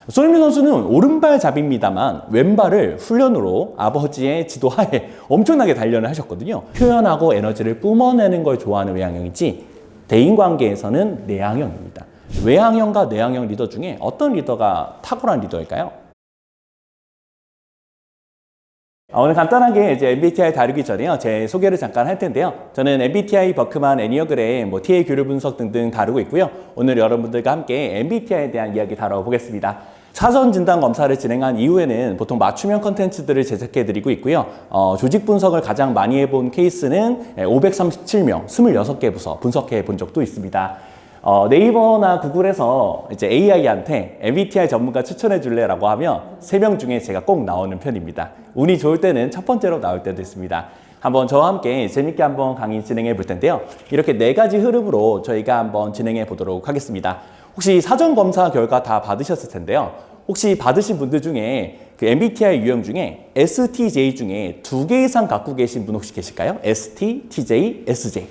손흥민 선수는 오른발잡이입니다만 왼발을 훈련으로 아버지의 지도하에 엄청나게 단련을 하셨거든요. 표현하고 에너지를 뿜어내는 걸 좋아하는 외향형이지 대인관계에서는 내향형입니다. 외향형과 내향형 리더 중에 어떤 리더가 탁월한 리더일까요? 오늘 간단하게 이제 MBTI 다루기 전에요. 제 소개를 잠깐 할 텐데요. 저는 MBTI, 버크만, 애니어그램, TA 교류 분석 등등 다루고 있고요. 오늘 여러분들과 함께 MBTI에 대한 이야기 다뤄보겠습니다. 사전 진단 검사를 진행한 이후에는 보통 맞춤형 컨텐츠들을 제작해 드리고 있고요. 조직 분석을 가장 많이 해본 케이스는 537명, 26개 부서 분석해 본 적도 있습니다. 네이버나 구글에서 이제 AI한테 MBTI 전문가 추천해 줄래라고 하면 3명 중에 제가 꼭 나오는 편입니다. 운이 좋을 때는 첫 번째로 나올 때도 있습니다. 한번 저와 함께 재밌게 한번 강의 진행해 볼 텐데요. 이렇게 4가지 흐름으로 저희가 한번 진행해 보도록 하겠습니다. 혹시 사전 검사 결과 다 받으셨을 텐데요. 혹시 받으신 분들 중에 그 MBTI 유형 중에 STJ 중에 2개 이상 갖고 계신 분 혹시 계실까요? ST, TJ, SJ.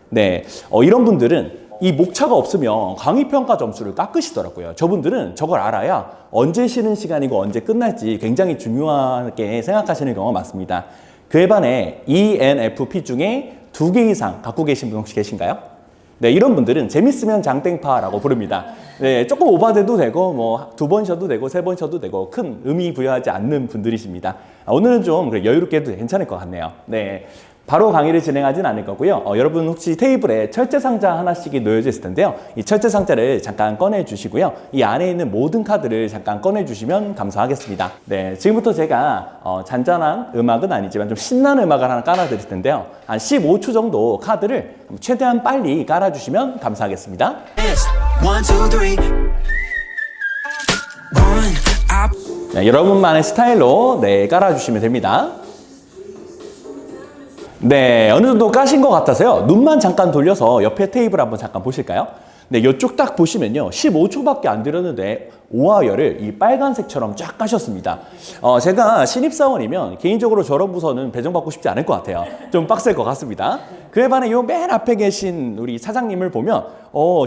네, 이런 분들은 이 목차가 없으면 강의평가 점수를 깎으시더라고요. 저분들은 저걸 알아야 언제 쉬는 시간이고 언제 끝날지 굉장히 중요하게 생각하시는 경우가 많습니다. 그에 반해 ENFP 중에 2개 이상 갖고 계신 분 혹시 계신가요? 네, 이런 분들은 재밌으면 장땡파라고 부릅니다. 네, 조금 오바돼도 되고 뭐 2번 쉬어도 되고 3번 쉬어도 되고 큰 의미 부여하지 않는 분들이십니다. 오늘은 좀 여유롭게 해도 괜찮을 것 같네요. 네. 바로 강의를 진행하진 않을 거고요. 여러분 혹시 테이블에 철제 상자 하나씩이 놓여져 있을 텐데요. 이 철제 상자를 잠깐 꺼내 주시고요. 이 안에 있는 모든 카드를 잠깐 꺼내 주시면 감사하겠습니다. 네, 지금부터 제가 잔잔한 음악은 아니지만 좀 신나는 음악을 하나 깔아 드릴 텐데요. 한 15초 정도 카드를 최대한 빨리 깔아 주시면 감사하겠습니다. 네, 여러분만의 스타일로 깔아 주시면 됩니다. 네, 어느 정도 까신 것 같아서요. 눈만 잠깐 돌려서 옆에 테이블 한번 잠깐 보실까요? 네, 이쪽 딱 보시면요. 15초밖에 안 들었는데 오하열을 이 빨간색처럼 쫙 까셨습니다. 제가 신입사원이면 개인적으로 저런 부서는 배정받고 싶지 않을 것 같아요. 좀 빡셀 것 같습니다. 그에 반해 요 맨 앞에 계신 우리 사장님을 보면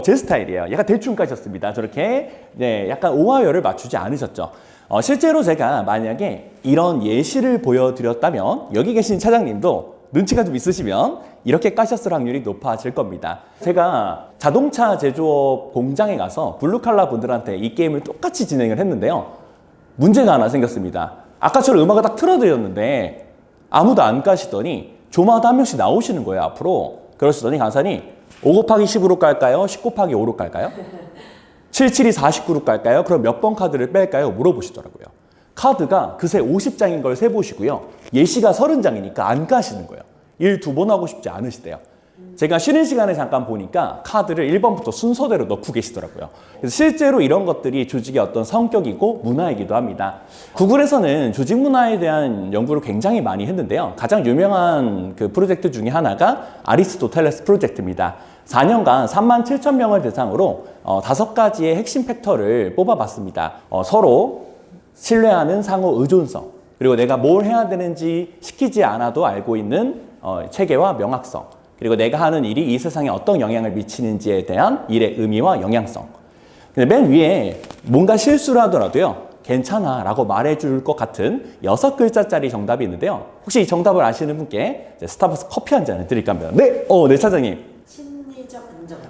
제 스타일이에요. 약간 대충 까셨습니다. 저렇게 네, 약간 오하열을 맞추지 않으셨죠. 실제로 제가 만약에 이런 예시를 보여드렸다면 여기 계신 차장님도 눈치가 좀 있으시면 이렇게 까셨을 확률이 높아질 겁니다. 제가 자동차 제조업 공장에 가서 블루칼라 분들한테 이 게임을 똑같이 진행을 했는데요. 문제가 하나 생겼습니다. 아까처럼 음악을 딱 틀어드렸는데 아무도 안 까시더니 조마다 한 명씩 나오시는 거예요, 앞으로. 그러시더니 강사님 5 곱하기 10으로 깔까요? 10 곱하기 5로 깔까요? 77이 49로 깔까요? 그럼 몇 번 카드를 뺄까요? 물어보시더라고요. 카드가 그새 50장인 걸 세보시고요. 예시가 30장이니까 안 까시는 거예요. 일 2번 하고 싶지 않으시대요. 제가 쉬는 시간에 잠깐 보니까 카드를 1번부터 순서대로 넣고 계시더라고요. 그래서 실제로 이런 것들이 조직의 어떤 성격이고 문화이기도 합니다. 구글에서는 조직 문화에 대한 연구를 굉장히 많이 했는데요. 가장 유명한 그 프로젝트 중에 하나가 아리스토텔레스 프로젝트입니다. 4년간 37,000명을 대상으로 5가지의 핵심 팩터를 뽑아봤습니다. 서로 신뢰하는 상호 의존성, 그리고 내가 뭘 해야 되는지 시키지 않아도 알고 있는 체계와 명확성, 그리고 내가 하는 일이 이 세상에 어떤 영향을 미치는지에 대한 일의 의미와 영향성. 근데 맨 위에 뭔가 실수를 하더라도요, 괜찮아 라고 말해줄 것 같은 6글자짜리 정답이 있는데요. 혹시 이 정답을 아시는 분께 스타벅스 커피 한 잔을 드릴까 합니다. 네, 네 차장님. 심리적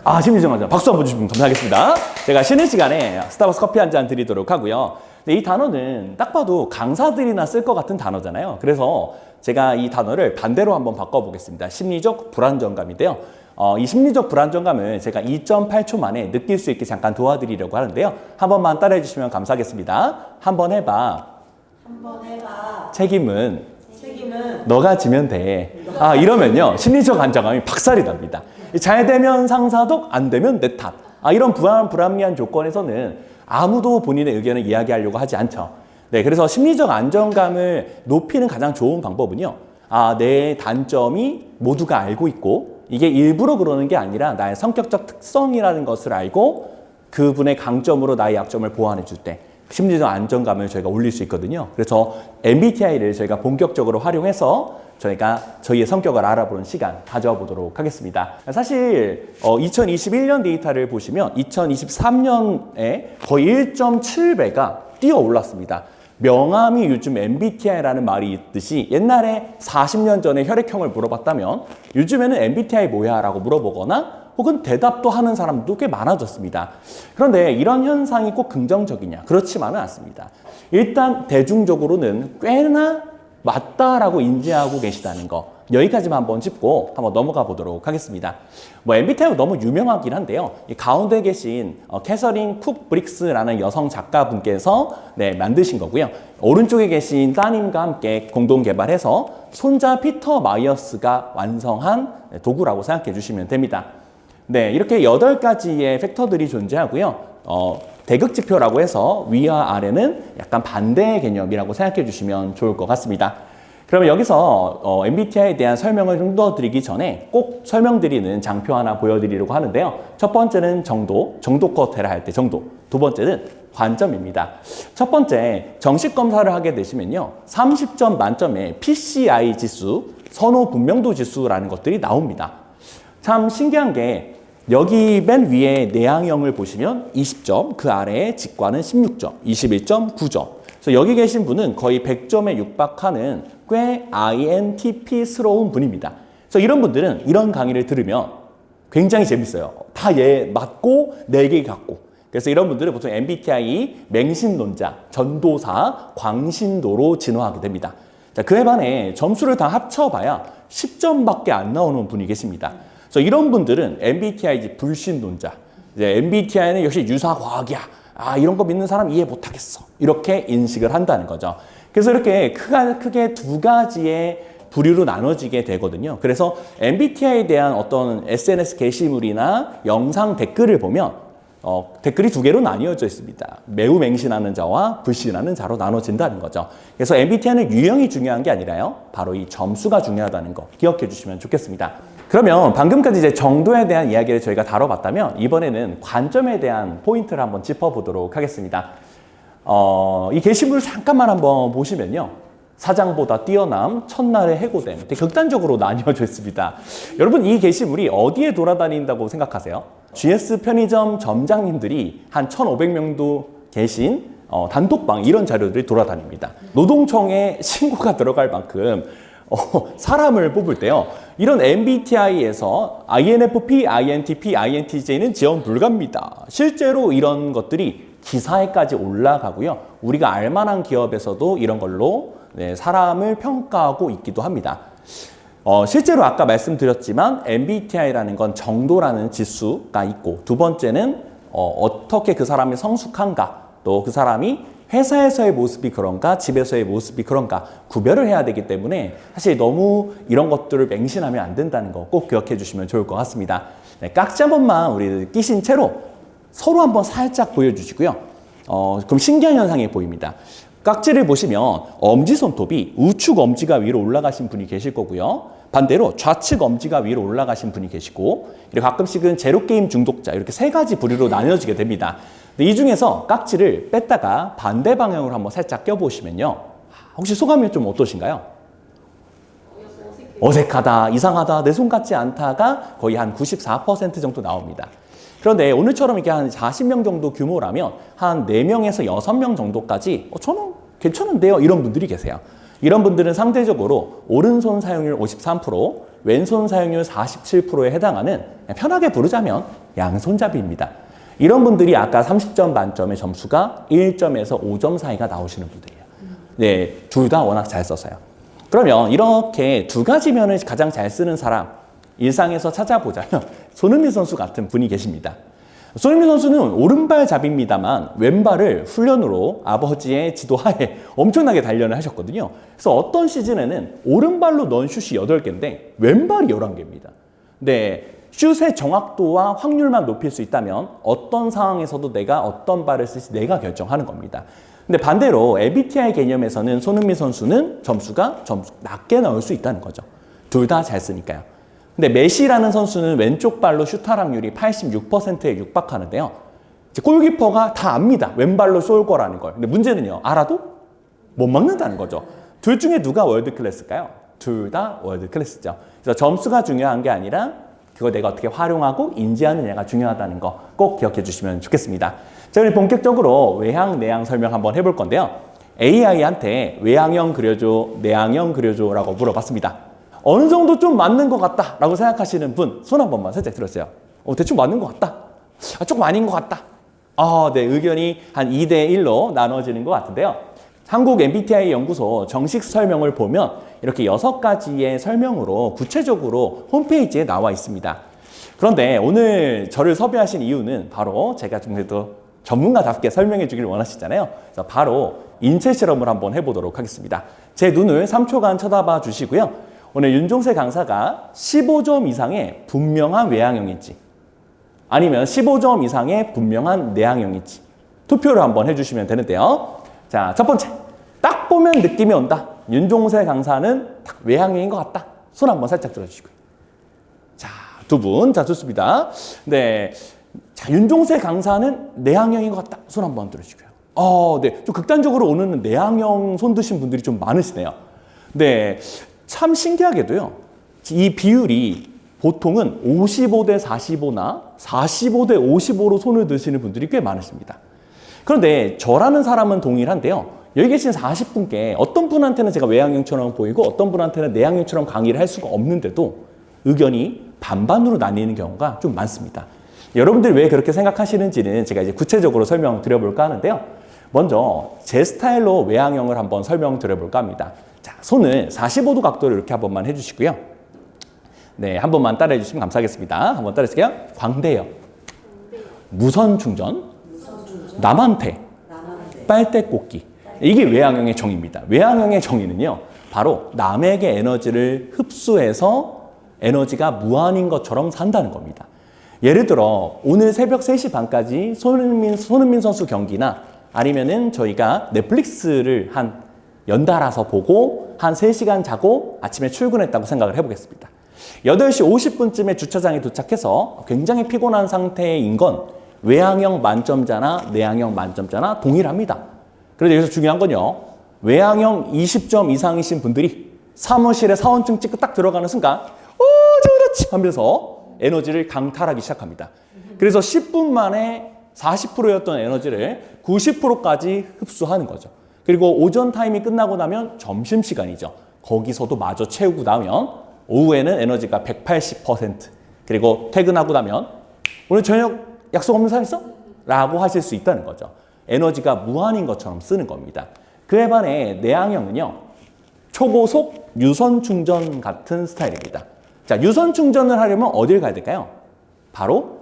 안정. 심리적 안정. 박수 한번 주시면 감사하겠습니다. 제가 쉬는 시간에 스타벅스 커피 한 잔 드리도록 하고요. 이 단어는 딱 봐도 강사들이나 쓸 것 같은 단어잖아요. 그래서 제가 이 단어를 반대로 한번 바꿔보겠습니다. 심리적 불안정감인데요. 이 심리적 불안정감을 제가 2.8초 만에 느낄 수 있게 잠깐 도와드리려고 하는데요. 한 번만 따라해 주시면 감사하겠습니다. 한번 해봐. 한번 해봐. 책임은 너가 지면 돼. 이러면요. 심리적 안정감이 박살이 납니다. 잘 되면 상사독, 안 되면 내 탓. 이런 불합리한 조건에서는 아무도 본인의 의견을 이야기하려고 하지 않죠. 네, 그래서 심리적 안정감을 높이는 가장 좋은 방법은요. 내 단점이 모두가 알고 있고 이게 일부러 그러는 게 아니라 나의 성격적 특성이라는 것을 알고 그분의 강점으로 나의 약점을 보완해 줄 때 심리적 안정감을 저희가 올릴 수 있거든요. 그래서 MBTI를 저희가 본격적으로 활용해서 저희가 저희의 성격을 알아보는 시간 가져보도록 하겠습니다. 사실 2021년 데이터를 보시면 2023년에 거의 1.7배가 뛰어 올랐습니다. 명암이 요즘 MBTI라는 말이 있듯이 옛날에 40년 전에 혈액형을 물어봤다면 요즘에는 MBTI 뭐야? 라고 물어보거나 혹은 대답도 하는 사람도 꽤 많아졌습니다. 그런데 이런 현상이 꼭 긍정적이냐? 그렇지만은 않습니다. 일단 대중적으로는 꽤나 맞다라고 인지하고 계시다는 거, 여기까지만 한번 짚고 한번 넘어가 보도록 하겠습니다. MBTI가 너무 유명하긴 한데요. 이 가운데 계신 캐서린 쿡 브릭스라는 여성 작가분께서 만드신 거고요. 오른쪽에 계신 따님과 함께 공동 개발해서 손자 피터 마이어스가 완성한 도구라고 생각해 주시면 됩니다. 이렇게 8가지의 팩터들이 존재하고요. 대극지표라고 해서 위와 아래는 약간 반대의 개념이라고 생각해 주시면 좋을 것 같습니다. 그러면 여기서 MBTI에 대한 설명을 좀 더 드리기 전에 꼭 설명드리는 장표 하나 보여드리려고 하는데요. 첫 번째는 정도껏 해라 할 때 정도. 두 번째는 관점입니다. 첫 번째, 정식 검사를 하게 되시면요. 30점 만점에 PCI 지수, 선호 분명도 지수라는 것들이 나옵니다. 참 신기한 게 여기 맨 위에 내향형을 보시면 20점, 그 아래에 직관은 16점, 21.9점. 그래서 여기 계신 분은 거의 100점에 육박하는 꽤 INTP스러운 분입니다. 그래서 이런 분들은 이런 강의를 들으면 굉장히 재밌어요. 다 얘 맞고 4개 같고. 그래서 이런 분들은 보통 MBTI 맹신론자, 전도사, 광신도로 진화하게 됩니다. 자, 그에 반해 점수를 다 합쳐봐야 10점밖에 안 나오는 분이 계십니다. 그래서 이런 분들은 MBTI 불신론자, MBTI는 역시 유사과학이야. 이런 거 믿는 사람 이해 못하겠어. 이렇게 인식을 한다는 거죠. 그래서 이렇게 크게 두 가지의 부류로 나눠지게 되거든요. 그래서 MBTI에 대한 어떤 SNS 게시물이나 영상 댓글을 보면 댓글이 2개로 나뉘어져 있습니다. 매우 맹신하는 자와 불신하는 자로 나눠진다는 거죠. 그래서 MBTI는 유형이 중요한 게 아니라요. 바로 이 점수가 중요하다는 거 기억해 주시면 좋겠습니다. 그러면 방금까지 이제 정도에 대한 이야기를 저희가 다뤄봤다면 이번에는 관점에 대한 포인트를 한번 짚어보도록 하겠습니다. 이 게시물을 잠깐만 한번 보시면요. 사장보다 뛰어남, 첫날의 해고됨. 되게 극단적으로 나뉘어져 있습니다. 여러분, 이 게시물이 어디에 돌아다닌다고 생각하세요? GS 편의점 점장님들이 한 1,500명도 계신 단톡방 이런 자료들이 돌아다닙니다. 노동청에 신고가 들어갈 만큼 사람을 뽑을 때요. 이런 MBTI에서 INFP, INTP, INTJ는 지원 불가입니다. 실제로 이런 것들이 기사에까지 올라가고요. 우리가 알만한 기업에서도 이런 걸로 사람을 평가하고 있기도 합니다. 실제로 아까 말씀드렸지만 MBTI라는 건 정도라는 지수가 있고 두 번째는 어떻게 그 사람이 성숙한가 또 그 사람이 회사에서의 모습이 그런가 집에서의 모습이 그런가 구별을 해야 되기 때문에 사실 너무 이런 것들을 맹신하면 안 된다는 거 꼭 기억해 주시면 좋을 것 같습니다. 깍지 한 번만 우리 끼신 채로 서로 한번 살짝 보여주시고요. 그럼 신기한 현상이 보입니다. 깍지를 보시면 엄지손톱이 우측 엄지가 위로 올라가신 분이 계실 거고요. 반대로 좌측 엄지가 위로 올라가신 분이 계시고 이렇게 가끔씩은 제로게임 중독자 이렇게 3가지 부류로 나뉘어지게 됩니다. 이 중에서 깍지를 뺐다가 반대 방향으로 한번 살짝 껴보시면요. 혹시 소감이 좀 어떠신가요? 어색하다, 이상하다, 내 손 같지 않다가 거의 한 94% 정도 나옵니다. 그런데 오늘처럼 이렇게 한 40명 정도 규모라면 한 4명에서 6명 정도까지 저는 괜찮은데요? 이런 분들이 계세요. 이런 분들은 상대적으로 오른손 사용률 53%, 왼손 사용률 47%에 해당하는 편하게 부르자면 양손잡이입니다. 이런 분들이 아까 30점 만점의 점수가 1점에서 5점 사이가 나오시는 분들이에요. 네, 둘 다 워낙 잘 써서요. 그러면 이렇게 2가지 면을 가장 잘 쓰는 사람, 일상에서 찾아보자면 손흥민 선수 같은 분이 계십니다. 손흥민 선수는 오른발잡이입니다만 왼발을 훈련으로 아버지의 지도하에 엄청나게 단련을 하셨거든요. 그래서 어떤 시즌에는 오른발로 넣은 슛이 8개인데 왼발이 11개입니다. 네, 슛의 정확도와 확률만 높일 수 있다면 어떤 상황에서도 내가 어떤 발을 쓸지 내가 결정하는 겁니다. 근데 반대로 MBTI 개념에서는 손흥민 선수는 점수가 낮게 나올 수 있다는 거죠. 둘 다 잘 쓰니까요. 근데 메시라는 선수는 왼쪽 발로 슛 활약률이 86%에 육박하는데요. 이제 골키퍼가 다 압니다. 왼발로 쏠 거라는 걸. 근데 문제는요. 알아도 못 막는다는 거죠. 둘 중에 누가 월드 클래스일까요? 둘 다 월드 클래스죠. 그래서 점수가 중요한 게 아니라 그거 내가 어떻게 활용하고 인지하느냐가 중요하다는 거 꼭 기억해 주시면 좋겠습니다. 자, 우리 본격적으로 외향, 내향 설명 한번 해볼 건데요. AI한테 외향형 그려줘, 내향형 그려줘 라고 물어봤습니다. 어느 정도 좀 맞는 것 같다 라고 생각하시는 분 손 한 번만 살짝 들어주세요. 대충 맞는 것 같다. 조금 아닌 것 같다. 네, 의견이 한 2대 1로 나눠지는 것 같은데요. 한국 MBTI 연구소 정식 설명을 보면 이렇게 6가지의 설명으로 구체적으로 홈페이지에 나와 있습니다. 그런데 오늘 저를 섭외하신 이유는 바로 제가 좀 그래도 전문가답게 설명해 주길 원하시잖아요. 그래서 바로 인체 실험을 한번 해보도록 하겠습니다. 제 눈을 3초간 쳐다봐 주시고요. 오늘 윤종세 강사가 15점 이상의 분명한 외향형인지 아니면 15점 이상의 분명한 내향형인지 투표를 한번 해주시면 되는데요. 자, 첫 번째. 딱 보면 느낌이 온다. 윤종세 강사는 딱 외향형인 것 같다. 손 한번 살짝 들어주시고요. 자, 두 분. 자, 좋습니다. 네. 자, 윤종세 강사는 내향형인 것 같다. 손 한번 들어주시고요. 네. 좀 극단적으로 오늘은 내향형 손 드신 분들이 좀 많으시네요. 네. 참 신기하게도요. 이 비율이 보통은 55대 45나 45대 55로 손을 드시는 분들이 꽤 많으십니다. 그런데 저라는 사람은 동일한데요. 여기 계신 40분께 어떤 분한테는 제가 외향형처럼 보이고 어떤 분한테는 내향형처럼 강의를 할 수가 없는데도 의견이 반반으로 나뉘는 경우가 좀 많습니다. 여러분들이 왜 그렇게 생각하시는지는 제가 이제 구체적으로 설명드려볼까 하는데요. 먼저 제 스타일로 외향형을 한번 설명드려볼까 합니다. 자, 손을 45도 각도로 이렇게 한 번만 해주시고요. 네, 한 번만 따라해 주시면 감사하겠습니다. 한번 따라해 주세요. 광대역, 무선 충전, 남한테, 빨대 꽂기. 이게 외향형의 정의입니다. 외향형의 정의는요, 바로 남에게 에너지를 흡수해서 에너지가 무한인 것처럼 산다는 겁니다. 예를 들어 오늘 새벽 3시 반까지 손흥민 선수 경기나 아니면은 저희가 넷플릭스를 연달아서 보고 한 3시간 자고 아침에 출근했다고 생각을 해보겠습니다. 8시 50분쯤에 주차장에 도착해서 굉장히 피곤한 상태인 건 외향형 만점자나 내향형 만점자나 동일합니다. 그런데 여기서 중요한 건요. 외향형 20점 이상이신 분들이 사무실에 사원증 찍고 딱 들어가는 순간 저 그렇지 하면서 에너지를 강탈하기 시작합니다. 그래서 10분 만에 40%였던 에너지를 90%까지 흡수하는 거죠. 그리고 오전 타임이 끝나고 나면 점심시간이죠. 거기서도 마저 채우고 나면 오후에는 에너지가 180%, 그리고 퇴근하고 나면 오늘 저녁 약속 없는 사람 있어? 라고 하실 수 있다는 거죠. 에너지가 무한인 것처럼 쓰는 겁니다. 그에 반해 내향형은요, 초고속 유선 충전 같은 스타일입니다. 자, 유선 충전을 하려면 어딜 가야 될까요? 바로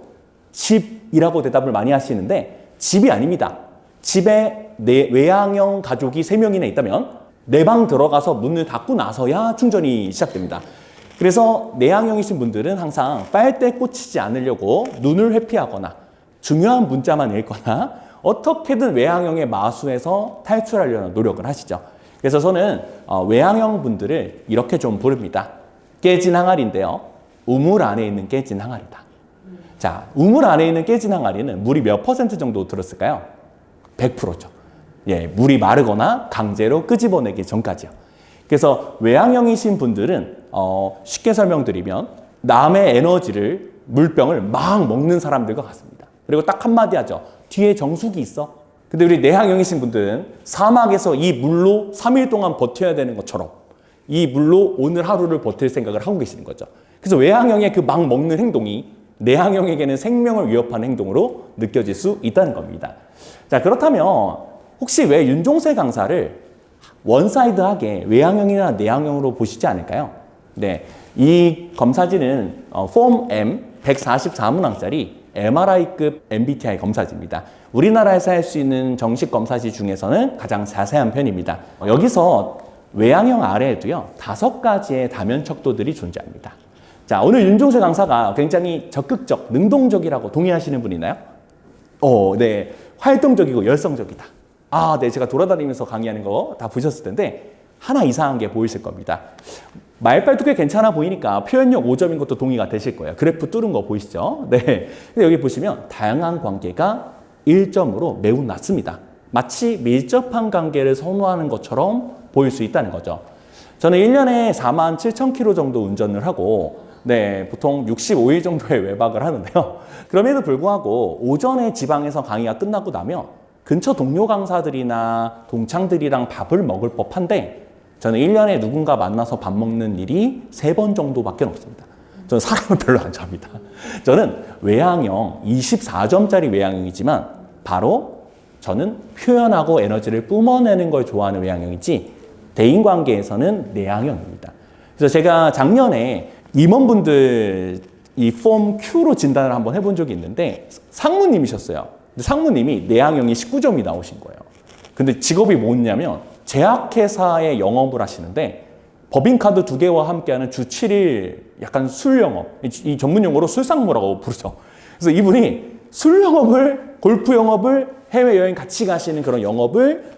집이라고 대답을 많이 하시는데 집이 아닙니다. 집에 내 외향형 가족이 3명이나 있다면 내 방 들어가서 문을 닫고 나서야 충전이 시작됩니다. 그래서 내향형이신 분들은 항상 빨대 꽂히지 않으려고 눈을 회피하거나 중요한 문자만 읽거나 어떻게든 외향형의 마수에서 탈출하려는 노력을 하시죠. 그래서 저는 외향형 분들을 이렇게 좀 부릅니다. 깨진 항아리인데요. 우물 안에 있는 깨진 항아리다. 자, 우물 안에 있는 깨진 항아리는 물이 몇 % 정도 들었을까요? 100%죠. 예, 물이 마르거나 강제로 끄집어내기 전까지요. 그래서 외향형이신 분들은 쉽게 설명드리면 남의 에너지를 물병을 막 먹는 사람들과 같습니다. 그리고 딱 한마디 하죠. 뒤에 정수기 있어. 근데 우리 내향형이신 분들은 사막에서 이 물로 3일 동안 버텨야 되는 것처럼 이 물로 오늘 하루를 버틸 생각을 하고 계시는 거죠. 그래서 외향형의 그 막 먹는 행동이 내향형에게는 생명을 위협하는 행동으로 느껴질 수 있다는 겁니다. 자, 그렇다면 혹시 왜 윤종세 강사를 원사이드하게 외향형이나 내향형으로 보시지 않을까요? 네, 이 검사지는 폼 M 144문항짜리 MRI급 MBTI 검사지입니다. 우리나라에서 할 수 있는 정식 검사지 중에서는 가장 자세한 편입니다. 여기서 외향형 아래에도요, 5가지의 다면 척도들이 존재합니다. 자, 오늘 윤종세 강사가 굉장히 적극적, 능동적이라고 동의하시는 분 있나요? 네. 활동적이고 열성적이다. 네. 제가 돌아다니면서 강의하는 거 다 보셨을 텐데 하나 이상한 게 보이실 겁니다. 말빨도 꽤 괜찮아 보이니까 표현력 5점인 것도 동의가 되실 거예요. 그래프 뚫은 거 보이시죠? 네. 근데 여기 보시면 다양한 관계가 1점으로 매우 낮습니다. 마치 밀접한 관계를 선호하는 것처럼 보일 수 있다는 거죠. 저는 1년에 47,000km 정도 운전을 하고 보통 65일 정도의 외박을 하는데요. 그럼에도 불구하고 오전에 지방에서 강의가 끝나고 나면 근처 동료 강사들이나 동창들이랑 밥을 먹을 법한데 저는 1년에 누군가 만나서 밥 먹는 일이 3번 정도밖에 없습니다. 저는 사람을 별로 안 좋아합니다. 저는 외향형, 24점짜리 외향형이지만 바로 저는 표현하고 에너지를 뿜어내는 걸 좋아하는 외향형이지 대인관계에서는 내향형입니다. 그래서 제가 작년에 임원분들 이 폼 Q로 진단을 한번 해본 적이 있는데 상무님이셨어요. 근데 상무님이 내향형이 19점이 나오신 거예요. 근데 직업이 뭐냐면 제약회사에 영업을 하시는데 법인카드 2개와 함께하는 주 7일 약간 술 영업, 이 전문 용어로 술상무라고 부르죠. 그래서 이분이 술 영업을, 골프 영업을, 해외여행 같이 가시는 그런 영업을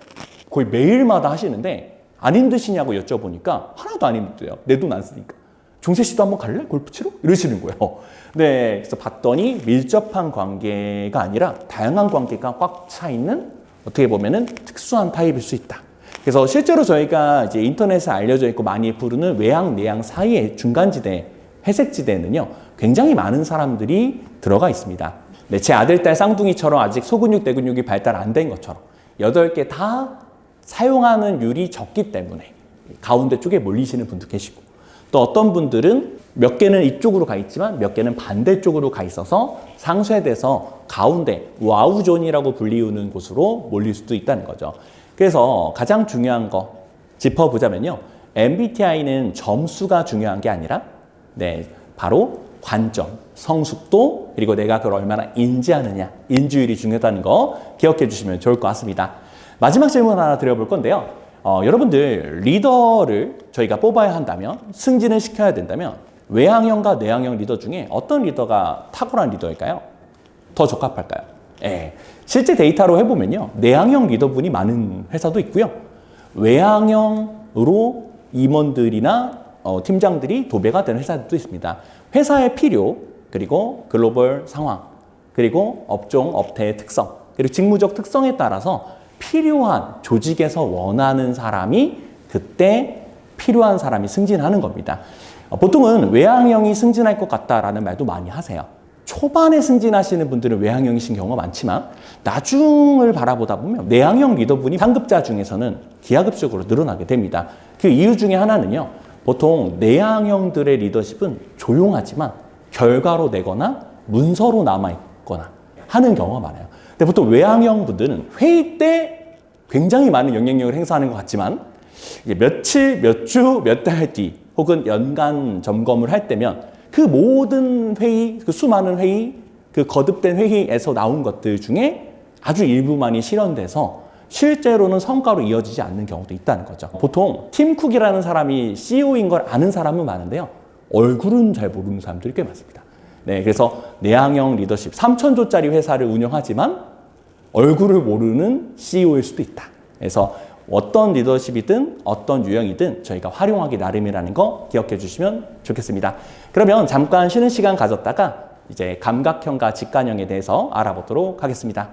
거의 매일마다 하시는데 안 힘드시냐고 여쭤보니까 하나도 안 힘들대요. 내 돈 안 쓰니까. 종세 씨도 한번 갈래? 골프 치러? 이러시는 거예요. 그래서 봤더니 밀접한 관계가 아니라 다양한 관계가 꽉 차 있는 어떻게 보면은 특수한 타입일 수 있다. 그래서 실제로 저희가 이제 인터넷에 알려져 있고 많이 부르는 외향, 내향 사이의 중간지대, 회색지대에는요, 굉장히 많은 사람들이 들어가 있습니다. 제 아들, 딸 쌍둥이처럼 아직 소근육, 대근육이 발달 안 된 것처럼 8개 다 사용하는 율이 적기 때문에 가운데 쪽에 몰리시는 분도 계시고 또 어떤 분들은 몇 개는 이쪽으로 가 있지만 몇 개는 반대쪽으로 가 있어서 상쇄돼서 가운데 와우존이라고 불리우는 곳으로 몰릴 수도 있다는 거죠. 그래서 가장 중요한 거 짚어보자면요. MBTI는 점수가 중요한 게 아니라 바로 관점, 성숙도, 그리고 내가 그걸 얼마나 인지하느냐, 인지율이 중요하다는 거 기억해 주시면 좋을 것 같습니다. 마지막 질문 하나 드려볼 건데요. 여러분들 리더를 저희가 뽑아야 한다면, 승진을 시켜야 된다면 외향형과 내향형 리더 중에 어떤 리더가 탁월한 리더일까요? 더 적합할까요? 실제 데이터로 해보면요. 내향형 리더분이 많은 회사도 있고요. 외향형으로 임원들이나 팀장들이 도배가 되는 회사들도 있습니다. 회사의 필요, 그리고 글로벌 상황, 그리고 업종, 업태의 특성, 그리고 직무적 특성에 따라서 필요한 조직에서 원하는 사람이 그때 필요한 사람이 승진하는 겁니다. 보통은 외향형이 승진할 것 같다라는 말도 많이 하세요. 초반에 승진하시는 분들은 외향형이신 경우가 많지만 나중을 바라보다 보면 내향형 리더분이 상급자 중에서는 기하급수적으로 늘어나게 됩니다. 그 이유 중에 하나는요. 보통 내향형들의 리더십은 조용하지만 결과로 내거나 문서로 남아있거나 하는 경우가 많아요. 근데 보통 외향형 분들은 회의 때 굉장히 많은 영향력을 행사하는 것 같지만 이제 며칠, 몇 주, 몇 달 뒤 혹은 연간 점검을 할 때면 그 모든 회의, 그 수많은 회의, 그 거듭된 회의에서 나온 것들 중에 아주 일부만이 실현돼서 실제로는 성과로 이어지지 않는 경우도 있다는 거죠. 보통 팀 쿡이라는 사람이 CEO인 걸 아는 사람은 많은데요. 얼굴은 잘 모르는 사람들이 꽤 많습니다. 그래서 내향형 리더십, 3,000조짜리 회사를 운영하지만 얼굴을 모르는 CEO일 수도 있다. 그래서 어떤 리더십이든 어떤 유형이든 저희가 활용하기 나름이라는 거 기억해 주시면 좋겠습니다. 그러면 잠깐 쉬는 시간 가졌다가 이제 감각형과 직관형에 대해서 알아보도록 하겠습니다.